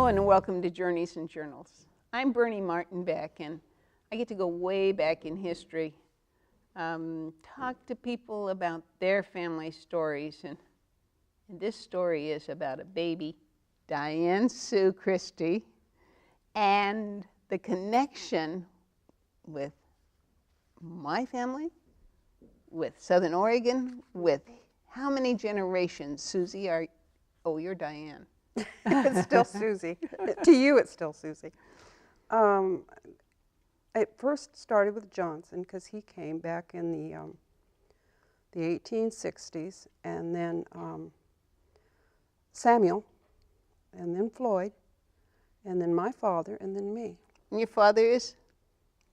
Hello and welcome to Journeys and Journals. I'm Bernie Martin Beck, and I get to go way back in history, talk to people about their family stories, and this story is about a baby, Diane Sue Christie, and the connection with my family, with Southern Oregon, with how many generations? Susie, you're Diane. It's still Susie. To you, it's still Susie. It first started with Johnson because he came back in the 1860s, and then Samuel, and then Floyd, and then my father, and then me. And your father is?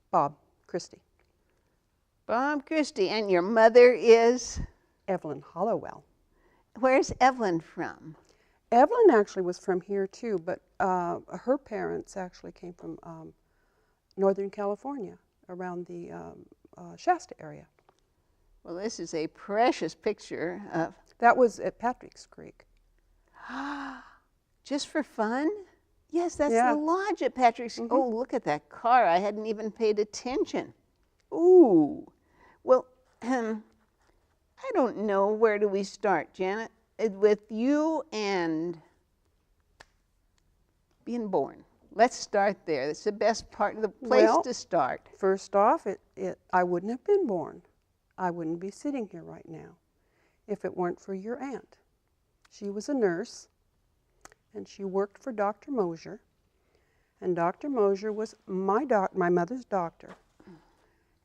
Bob Christie. Bob Christie. And your mother is? Evelyn Hollowell. Where's Evelyn from? Evelyn actually was from here too, but her parents actually came from Northern California, around the Shasta area. Well, this is a precious picture of... That was at Patrick's Creek. Just for fun? Yes, that's Yeah. the lodge at Patrick's. Mm-hmm. Oh, look at that car. I hadn't even paid attention. Ooh. Well, I don't know. Where do we start, Janet? With you and being born. Let's start there. That's the best part, the place to start. First off, I wouldn't have been born. I wouldn't be sitting here right now if it weren't for your aunt. She was a nurse, and she worked for Dr. Mosier, and Dr. Mosier was my mother's doctor.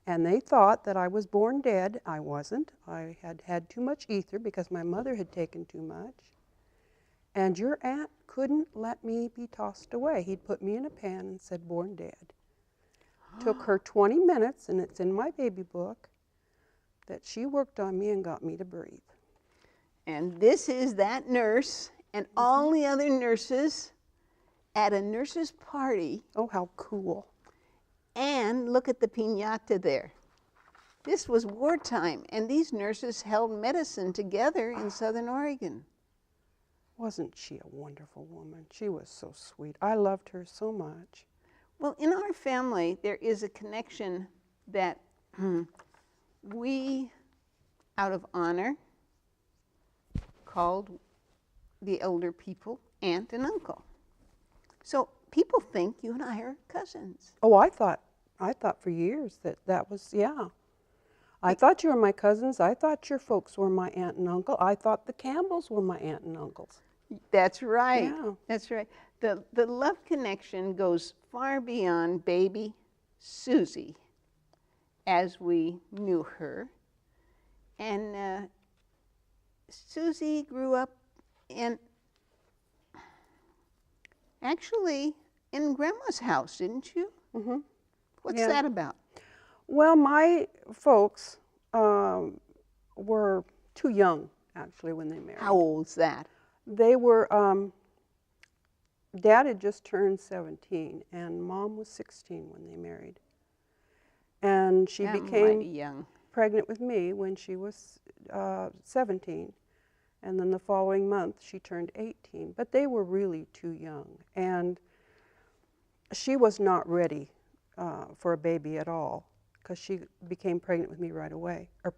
And they thought that I was born dead. I wasn't. I had had too much ether because my mother had taken too much. And your aunt couldn't let me be tossed away. He'd put me in a pan and said, born dead. Took her 20 minutes, and it's in my baby book, that she worked on me and got me to breathe. And this is that nurse and all the other nurses at a nurse's party. Oh, how cool. And look at the piñata there. This was wartime, and these nurses held medicine together in Southern Oregon. Wasn't she a wonderful woman? She was so sweet. I loved her so much. Well, in our family, there is a connection that we, out of honor, called the elder people aunt and uncle. So people think you and I are cousins. Oh, I thought for years that was, yeah. I thought you were my cousins. I thought your folks were my aunt and uncle. I thought the Campbells were my aunt and uncles. That's right. Yeah. That's right. The love connection goes far beyond baby Susie as we knew her. And Susie grew up actually in Grandma's house, didn't you? Mm-hmm. What's that about? Well, my folks were too young, actually, when they married. How old's that? They were, Dad had just turned 17, and Mom was 16 when they married. And she became young. pregnant with me when she was 17. And then the following month, she turned 18. But they were really too young. And she was not ready for a baby at all, because she became pregnant with me right away. She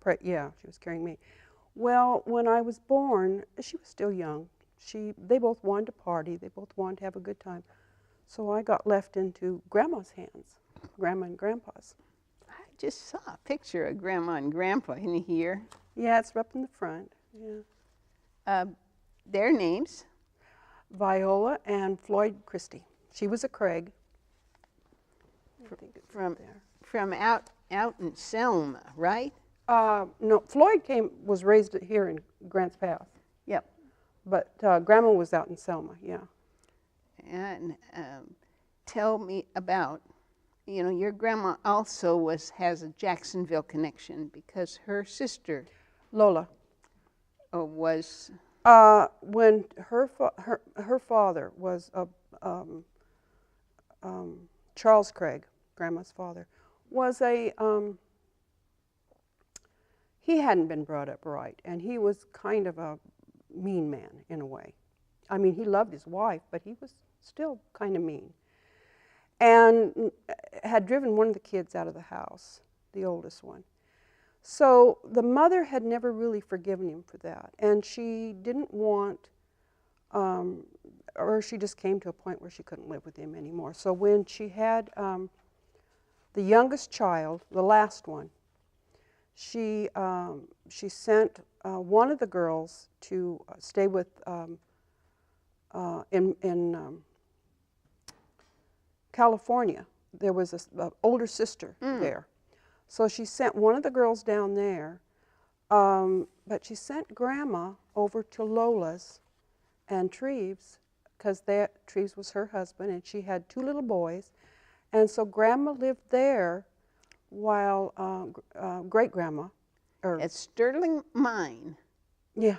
was carrying me. Well, when I was born, she was still young. They both wanted to party. They both wanted to have a good time. So I got left into Grandma's hands, Grandma and Grandpa's. I just saw a picture of Grandma and Grandpa in here. Yeah, it's up in the front. Yeah. Their names? Viola and Floyd Christie. She was a Craig. From out in Selma, right? No, Floyd was raised here in Grants Pass. Yep. But Grandma was out in Selma, yeah. And tell me about, your grandma also has a Jacksonville connection because her sister Lola. Was... when her father was Charles Craig, Grandma's father, was he hadn't been brought up right, and he was kind of a mean man in a way. I mean, he loved his wife, but he was still kind of mean. And had driven one of the kids out of the house, the oldest one. So the mother had never really forgiven him for that. And she didn't want, or she just came to a point where she couldn't live with him anymore. So when she had the youngest child, the last one, she sent one of the girls to stay with in California. There was an older sister there. So she sent one of the girls down there, but she sent Grandma over to Lola's and Treves, because Treves was her husband, and she had 2 little boys. And so Grandma lived there while great-grandma. At Sterling Mine. Yeah,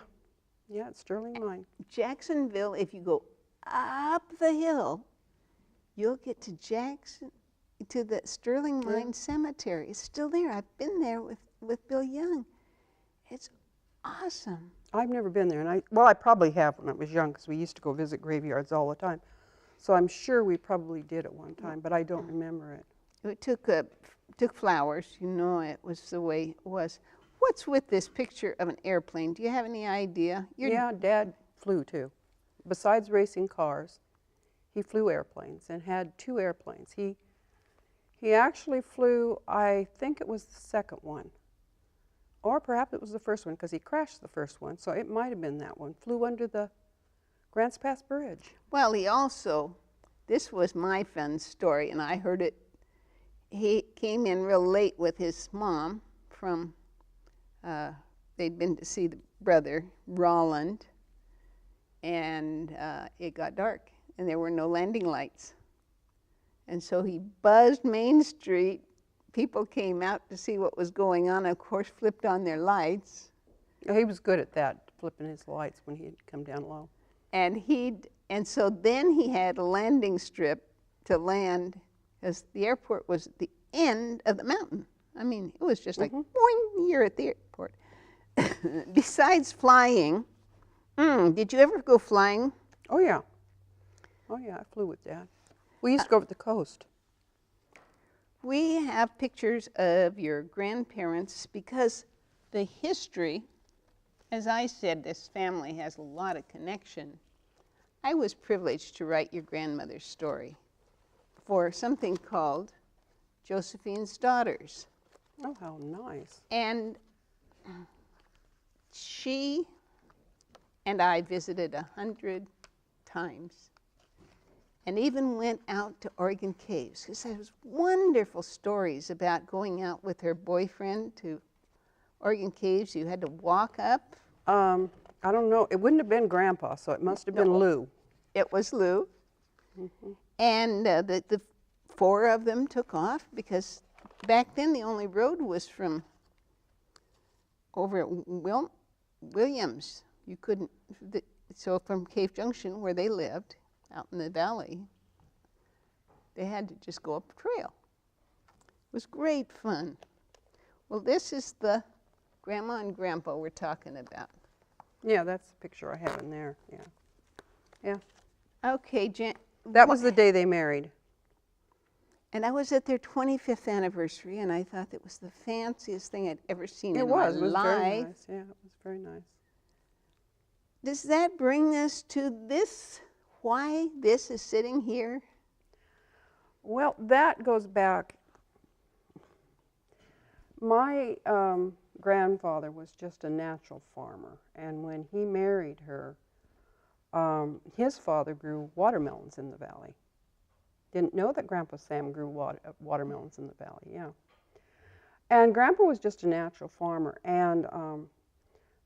at Sterling Mine. Jacksonville, if you go up the hill, you'll get to the Sterling Mine Cemetery. It's still there. I've been there with Bill Young. It's awesome. I've never been there, and I probably have when I was young, because we used to go visit graveyards all the time. So I'm sure we probably did at one time, but I don't remember it. It took flowers. You know, it was the way it was. What's with this picture of an airplane? Do you have any idea? Yeah, Dad flew too. Besides racing cars, he flew airplanes and had 2 airplanes. He actually flew, I think it was the second one, or perhaps it was the first one, because he crashed the first one, so it might have been that one. Flew under the Grants Pass Bridge. Well, this was my fun story, and I heard it. He came in real late with his mom from, they'd been to see the brother, Roland, and it got dark, and there were no landing lights. And so he buzzed Main Street. People came out to see what was going on, of course, flipped on their lights. Oh, he was good at that, flipping his lights when he'd come down low. And so then he had a landing strip to land, because the airport was at the end of the mountain. I mean, it was just like, boing, you're at the airport. Besides flying, did you ever go flying? Oh, yeah. Oh, yeah, I flew with Dad. We used to go over the coast. We have pictures of your grandparents because the history, as I said, this family has a lot of connection. I was privileged to write your grandmother's story for something called Josephine's Daughters. Oh, how nice. And she and I visited 100 times, and even went out to Oregon Caves, because there was wonderful stories about going out with her boyfriend to Oregon Caves. You had to walk up. I don't know. It wouldn't have been Grandpa, so it must have been Lou. It was Lou. And the 4 of them took off, because back then the only road was from over at Williams. You couldn't, so from Cave Junction, where they lived, out in the valley, they had to just go up a trail. It was great fun. Well, this is the Grandma and Grandpa we're talking about. Yeah, that's the picture I have in there, yeah. Yeah. Okay, Jan. That was the day they married. And I was at their 25th anniversary, and I thought it was the fanciest thing I'd ever seen in my life. It was very nice, yeah, it was very nice. Does that bring us to this? Why this is sitting here? Well, that goes back. My grandfather was just a natural farmer, and when he married her, his father grew watermelons in the valley. Didn't know that Grandpa Sam grew watermelons in the valley, yeah. And Grandpa was just a natural farmer, and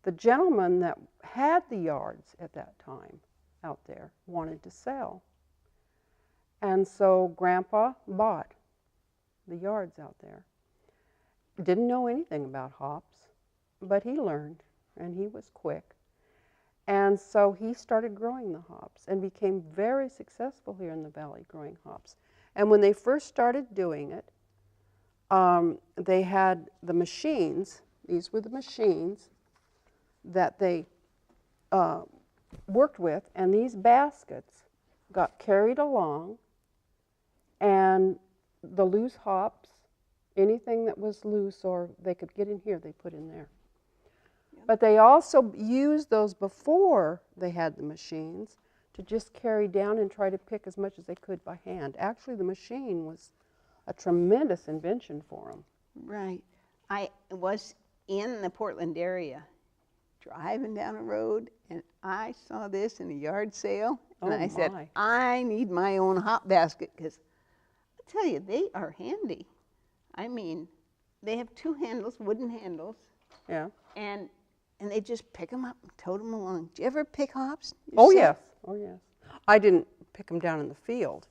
the gentleman that had the yards at that time out there wanted to sell. And so Grandpa bought the yards out there. Didn't know anything about hops, but he learned, and he was quick. And so he started growing the hops and became very successful here in the valley growing hops. And when they first started doing it, they had the machines. These were the machines that they worked with, and these baskets got carried along, and the loose hops, anything that was loose or they could get in here, they put in there. Yep. But they also used those before they had the machines to just carry down and try to pick as much as they could by hand. Actually, the machine was a tremendous invention for them. Right. I was in the Portland area driving down a road, and I saw this in a yard sale, and I said, I need my own hop basket, because I tell you, they are handy. I mean, they have two handles, wooden handles. Yeah. And they just pick them up and tote them along. Do you ever pick hops yourself? Oh, yes. Oh, yes. I didn't pick them down in the field.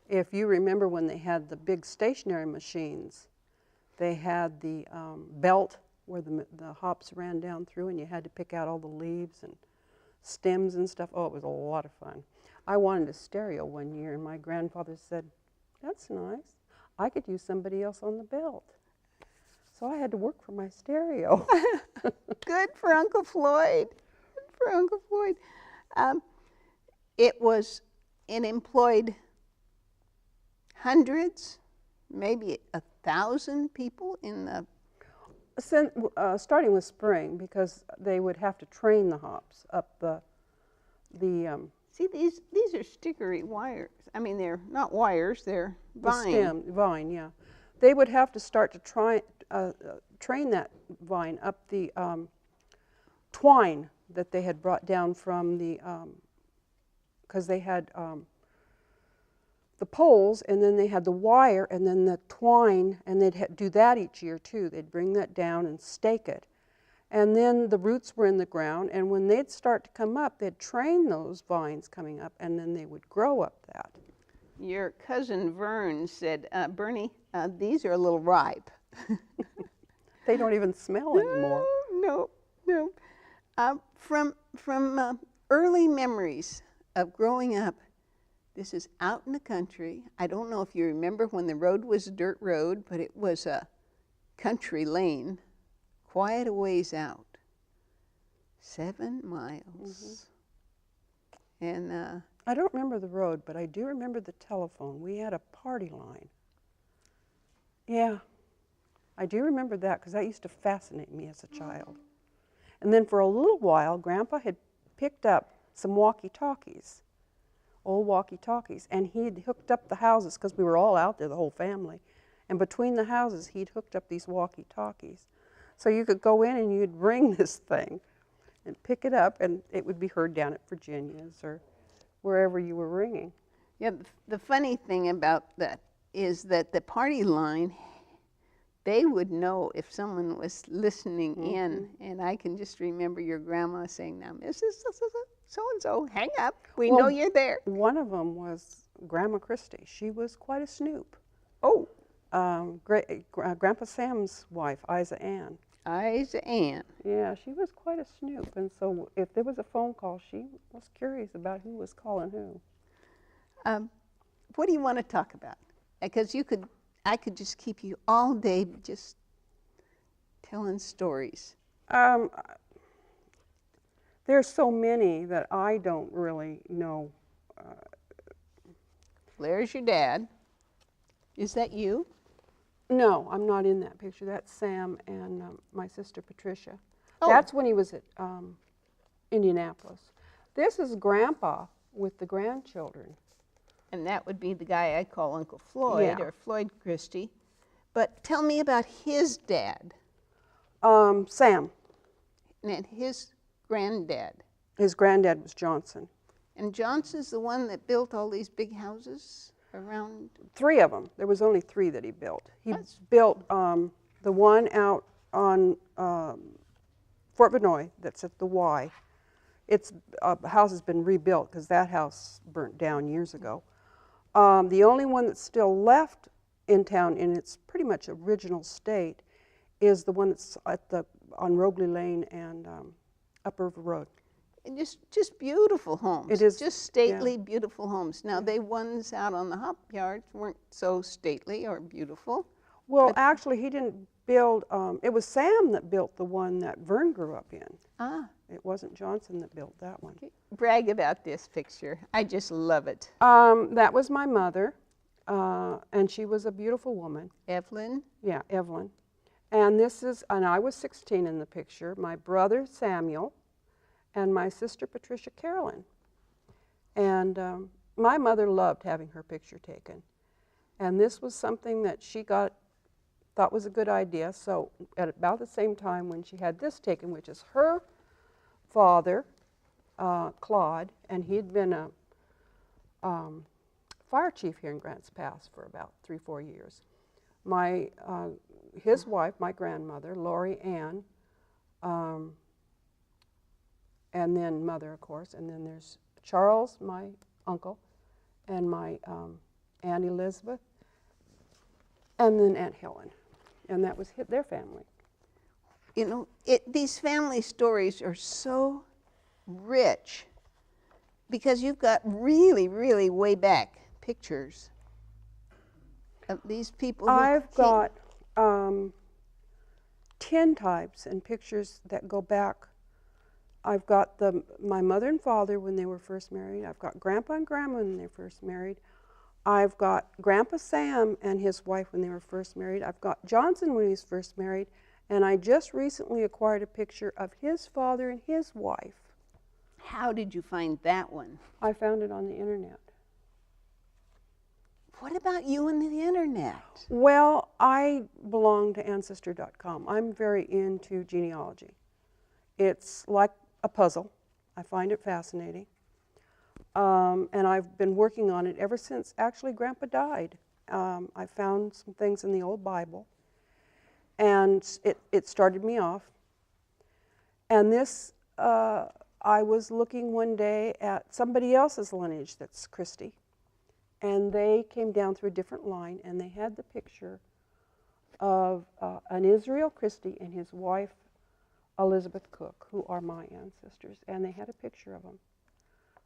If you remember when they had the big stationary machines, they had the belt where the hops ran down through, and you had to pick out all the leaves and stems and stuff. Oh, it was a lot of fun. I wanted a stereo one year, and my grandfather said, that's nice. I could use somebody else on the belt. So I had to work for my stereo. Good for Uncle Floyd. Good for Uncle Floyd. It employed hundreds, maybe 1,000 people in the... Starting with spring, because they would have to train the hops up the See, these are stickery wires. I mean, they're not wires, they're vine. The stem, vine, yeah. They would have to start to train that vine up the twine that they had brought down from the, because they had the poles, and then they had the wire, and then the twine, and they'd do that each year too. They'd bring that down and stake it. And then the roots were in the ground, and when they'd start to come up, they'd train those vines coming up, and then they would grow up that. Your cousin Vern said, Bernie, these are a little ripe. They don't even smell anymore. No. From early memories of growing up, this is out in the country. I don't know if you remember when the road was a dirt road, but it was a country lane, quite a ways out. 7 miles. Mm-hmm. And I don't remember the road, but I do remember the telephone. We had a party line. Yeah, I do remember that, because that used to fascinate me as a child. And then for a little while, Grandpa had picked up some walkie-talkies, old walkie-talkies, and he'd hooked up the houses, because we were all out there, the whole family. And between the houses, he'd hooked up these walkie-talkies. So you could go in and you'd ring this thing and pick it up, and it would be heard down at Virginia's or wherever you were ringing. Yeah, the funny thing about that is that the party line, they would know if someone was listening in. And I can just remember your grandma saying, now, Mrs. So-and-so, hang up. We know you're there. One of them was Grandma Christie. She was quite a snoop. Oh. Grandpa Sam's wife, Isa Ann. Isa Ann. Yeah, she was quite a snoop. And so if there was a phone call, she was curious about who was calling who. What do you want to talk about? Because I could just keep you all day just telling stories. There's so many that I don't really know. There's your dad. Is that you? No, I'm not in that picture. That's Sam and my sister Patricia. Oh. That's when he was at Indianapolis. This is Grandpa with the grandchildren. And that would be the guy I call Uncle Floyd, or Floyd Christie. But tell me about his dad. Sam. And his granddad. His granddad was Johnson. And Johnson's the one that built all these big houses around? 3 of them. There was only 3 that he built. He built the one out on Fort Vanoy that's at the Y. Its house has been rebuilt because that house burnt down years ago. The only one that's still left in town in its pretty much original state is the one that's on Rogley Lane and Up River Road. And just beautiful homes. It is just stately, beautiful homes. Now, they ones out on the hop yards weren't so stately or beautiful. Well, actually, he didn't build. It was Sam that built the one that Vern grew up in. It wasn't Johnson that built that one. Okay. Brag about this picture. I just love it. That was my mother, and she was a beautiful woman. Evelyn? Yeah, Evelyn. And I was 16 in the picture, my brother Samuel, and my sister Patricia Carolyn. And my mother loved having her picture taken. And this was something that she thought was a good idea. So at about the same time when she had this taken, which is her father, Claude, and he'd been a fire chief here in Grants Pass for about 3-4 years. His wife, my grandmother, Lori Ann, and then mother, of course, and then there's Charles, my uncle, and my Aunt Elizabeth, and then Aunt Helen, and that was their family. You know, these family stories are so rich because you've got really, really way back pictures of these people who I've got 10 types and pictures that go back. I've got my mother and father when they were first married. I've got Grandpa and Grandma when they were first married. I've got Grandpa Sam and his wife when they were first married. I've got Johnson when he was first married. And I just recently acquired a picture of his father and his wife. How did you find that one? I found it on the internet. What about you and the internet? Well, I belong to Ancestry.com. I'm very into genealogy. It's like a puzzle. I find it fascinating. And I've been working on it ever since actually Grandpa died. I found some things in the old Bible, and it started me off. And this, I was looking one day at somebody else's lineage that's Christie, and they came down through a different line, and they had the picture of an Israel Christie and his wife Elizabeth Cook, who are my ancestors, and they had a picture of them.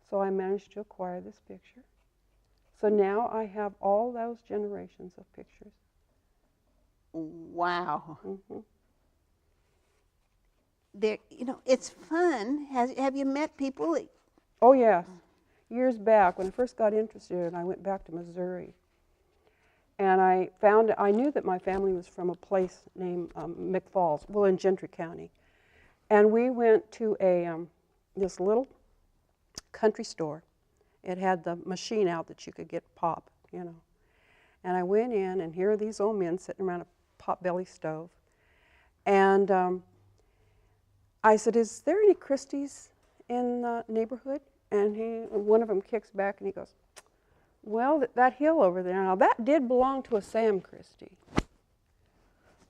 So I managed to acquire this picture. So now I have all those generations of pictures. Wow. Mm-hmm. You know, it's fun. Have you met people? Oh yes. Years back, when I first got interested, I went back to Missouri. And I knew that my family was from a place named McFalls, well, in Gentry County. And we went to this little country store. It had the machine out that you could get pop, you know. And I went in, and here are these old men sitting around a potbelly stove. And I said, "Is there any Christies in the neighborhood?" And one of them kicks back and he goes, "Well, that hill over there, now that did belong to a Sam Christie."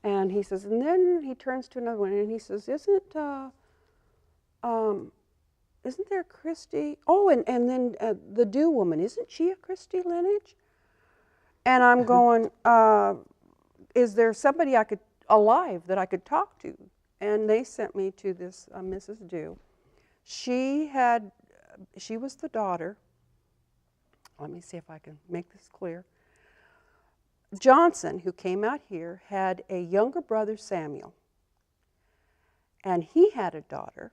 And he says, and then he turns to another one and he says, "Isn't there a Christie? Oh, and then the Dew woman, isn't she a Christie lineage?" And I'm going, "Is there somebody alive that I could talk to?" And they sent me to this Mrs. Dew. She was the daughter. Let me see if I can make this clear. Johnson, who came out here, had a younger brother, Samuel, and he had a daughter,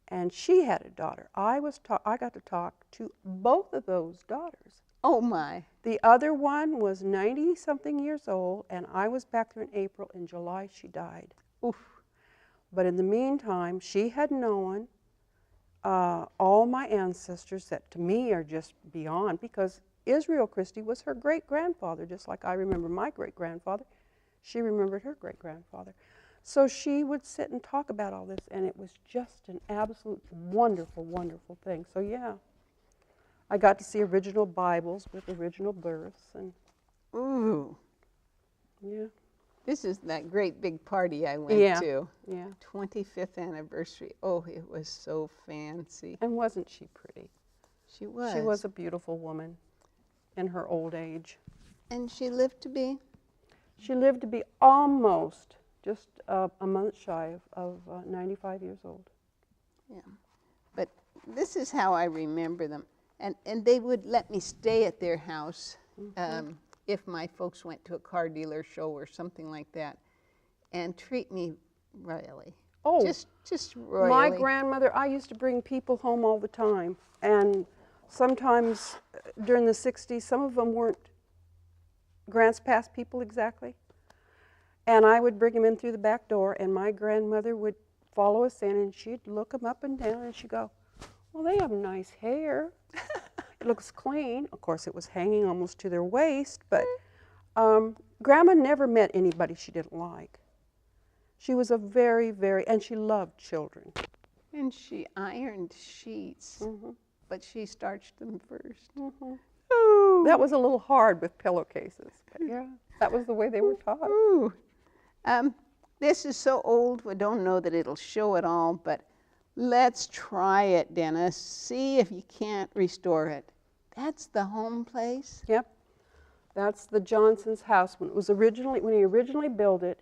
and she had a daughter. I got to talk to both of those daughters. Oh my. The other one was 90-something years old, and I was back there in April. In July, she died. Oof. But in the meantime, she had known all my ancestors that to me are just beyond, because Israel Christie was her great-grandfather, just like I remember my great-grandfather. She remembered her great-grandfather. So she would sit and talk about all this, and it was just an absolute wonderful, wonderful thing. So yeah, I got to see original Bibles with original births, and ooh, yeah. This is that great big party I went to. Yeah. 25th anniversary. Oh, it was so fancy. And wasn't she pretty? She was. She was a beautiful woman in her old age. And she lived to be? She lived to be almost just a month shy of 95 years old. Yeah. But this is how I remember them. And they would let me stay at their house. Mm-hmm. If my folks went to a car dealer show or something like that, and treat me royally. Oh, just royally. my grandmother, I used to bring people home all the time. And sometimes during the 60s, some of them weren't grants past people exactly. And I would bring them in through the back door, and my grandmother would follow us in, and she'd look them up and down, and she'd go, well, they have nice hair. It looks clean. Of course, it was hanging almost to their waist, but Grandma never met anybody she didn't like. She was a very, and she loved children. And she ironed sheets, but she starched them first. Ooh. That was a little hard with pillowcases, but yeah, that was the way they were taught. Ooh. This is so old, we don't know that it'll show it all, but let's try it, Dennis. See if you can't restore it. That's the home place? Yep. That's the Johnson's house when he originally built it,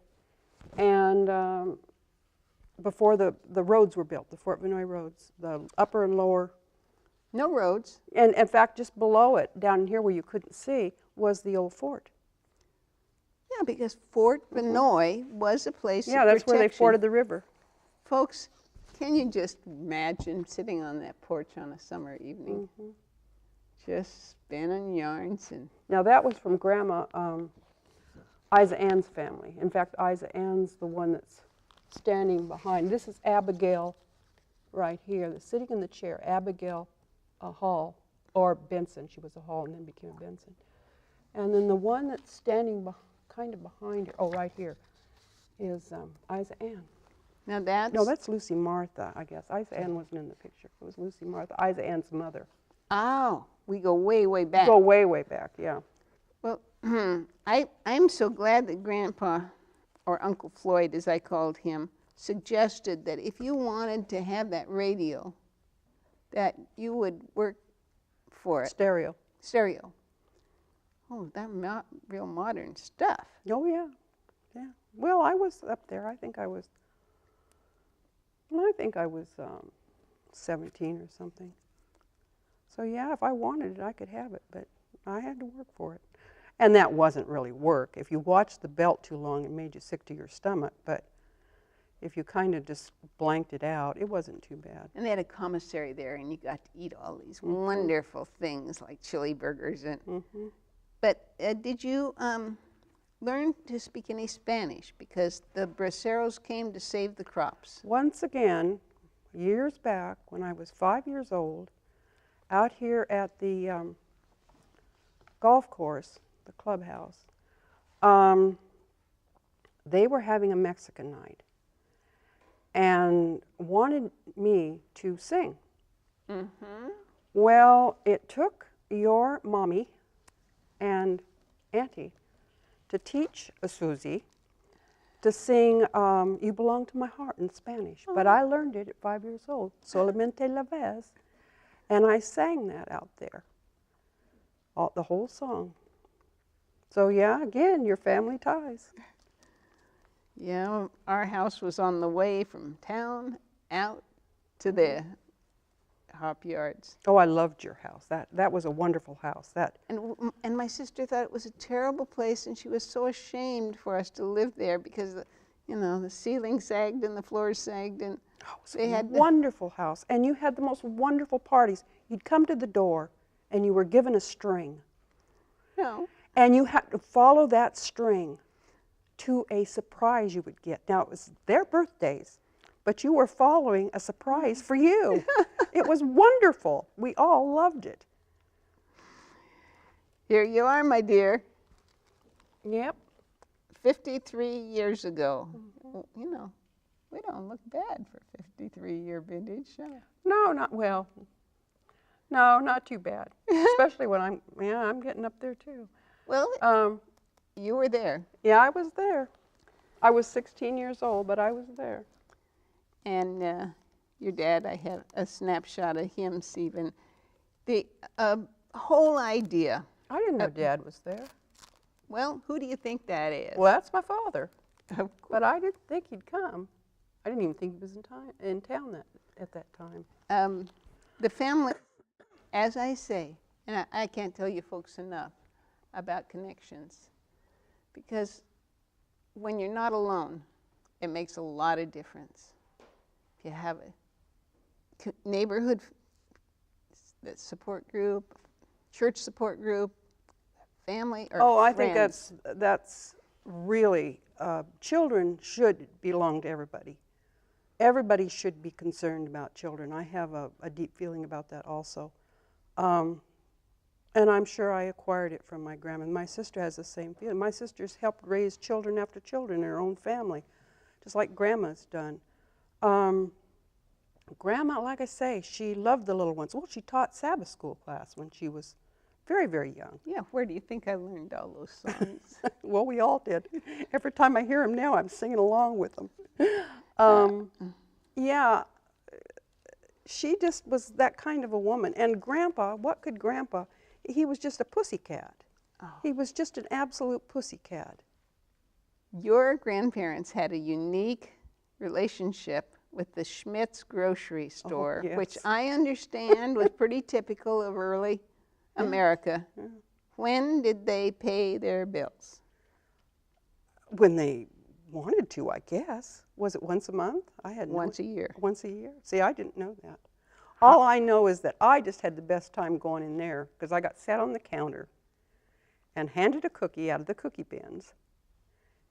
and before the roads were built, the Fort Venoy roads, the upper and lower. No roads. And in fact, just below it, down here where you couldn't see, was the old fort. Yeah, because Fort Venoy was a place of Yeah, that's where they protection. forded the river. Folks, can you just imagine sitting on that porch on a summer evening? Just spinning yarns and... Now that was from Grandma Isa Ann's family. In fact, Isa Ann's the one that's standing behind. This is Abigail right here, that's sitting in the chair. Abigail Hall, or Benson. She was a Hall and then became a Benson. And then the one that's standing kind of behind her, oh, right here, is Isa Ann. Now that's... No, that's Lucy Martha, I guess. Isa Ann wasn't in the picture. It was Lucy Martha, Isa Ann's mother. Oh, we go way, way back. Go way, way back, yeah. Well, I'm so glad that Grandpa, or Uncle Floyd as I called him, suggested that if you wanted to have that radio, that you would work for it. Stereo. Stereo. Oh, that real modern stuff. Oh, yeah. Yeah. Well, I was up there. I think I was 17 or something. So, yeah, if I wanted it, I could have it, but I had to work for it. And that wasn't really work. If you watched the belt too long, it made you sick to your stomach, but if you kind of just blanked it out, it wasn't too bad. And they had a commissary there, and you got to eat all these wonderful things like chili burgers. And But did you learn to speak any Spanish? Because the braceros came to save the crops. Once again, years back, when I was 5 years old, out here at the golf course, the clubhouse, they were having a Mexican night and wanted me to sing. Well, it took your mommy and auntie to teach Susie to sing You Belong to My Heart in Spanish. But I learned it at 5 years old, Solamente la vez, and I sang that out there, the whole song. So yeah, again, your family ties. Yeah, our house was on the way from town out to the hop yards. Oh, I loved your house. That was a wonderful house. And my sister thought it was a terrible place, and she was so ashamed for us to live there because the ceiling sagged and the floors sagged, and they had a wonderful house. And you had the most wonderful parties. You'd come to the door, and you were given a string. No. And you had to follow that string to a surprise you would get. Now, it was their birthdays, but you were following a surprise for you. It was wonderful. We all loved it. Here you are, my dear. Yep. 53 years ago. We don't look bad for 53-year vintage. No, not too bad. Especially when I'm getting up there too. Well, you were there. Yeah, I was there. I was 16 years old, but I was there. And your dad, I have a snapshot of him, Stephen. The whole idea. I didn't know Dad was there. Well, who do you think that is? Well, that's my father. But I didn't think he'd come. I didn't even think he was in town at that time. The family, as I say, and I can't tell you folks enough about connections, because when you're not alone, it makes a lot of difference. you have a neighborhood support group, church support group, family, or Oh, I friends? think that's really, children should belong to everybody. Everybody should be concerned about children. I have a deep feeling about that also. And I'm sure I acquired it from my grandma. My sister has the same feeling. My sister's helped raise children after children in her own family, just like Grandma's done. Grandma, like I say, she loved the little ones. Well, she taught Sabbath school class when she was very, very young. Yeah, where do you think I learned all those songs? Well, we all did. Every time I hear them now, I'm singing along with them. Yeah, she just was that kind of a woman. And Grandpa, what could Grandpa? He was just a pussycat. Oh. He was just an absolute pussycat. Your grandparents had a unique relationship with the Schmidt's grocery store, yes. which I understand was pretty typical of early America. Yeah. When did they pay their bills? When they wanted to, I guess. Was it once a month? I had Once a year. Once a year? See, I didn't know that. All I know is that I just had the best time going in there because I got sat on the counter and handed a cookie out of the cookie bins.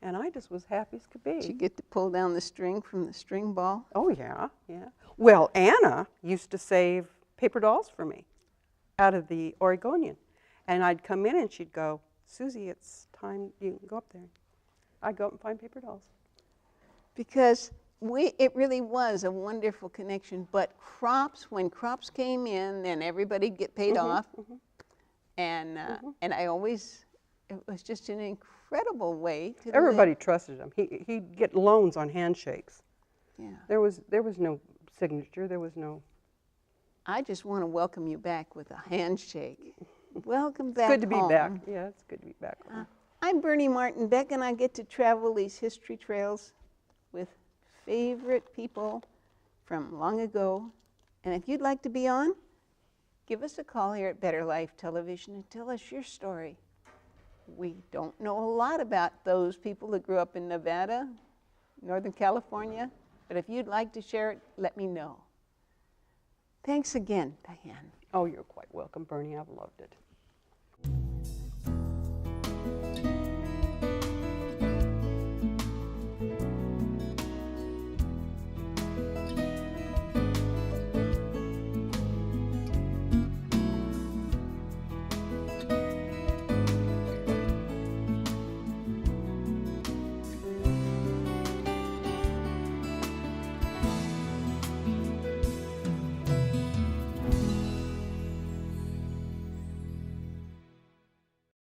And I just was happy as could be. Did you get to pull down the string from the string ball? Oh, yeah, yeah. Well, Anna used to save paper dolls for me out of the Oregonian. And I'd come in and she'd go, Susie, it's time, you can go up there. I'd go up and find paper dolls. Because it really was a wonderful connection. But when crops came in, then everybody'd get paid off. And I always, it was just an incredible way to Everybody live. trusted him. He'd get loans on handshakes. Yeah. There was no signature. There was no. I just want to welcome you back with a handshake. Welcome back It's good to be home. back. Yeah, it's good to be back home. I'm Bernie Martin Beck, and I get to travel these history trails with favorite people from long ago. And if you'd like to be on, give us a call here at Better Life Television and tell us your story. We don't know a lot about those people that grew up in Nevada, Northern California, but if you'd like to share it, let me know. Thanks again, Diane. Oh, you're quite welcome, Bernie. I've loved it.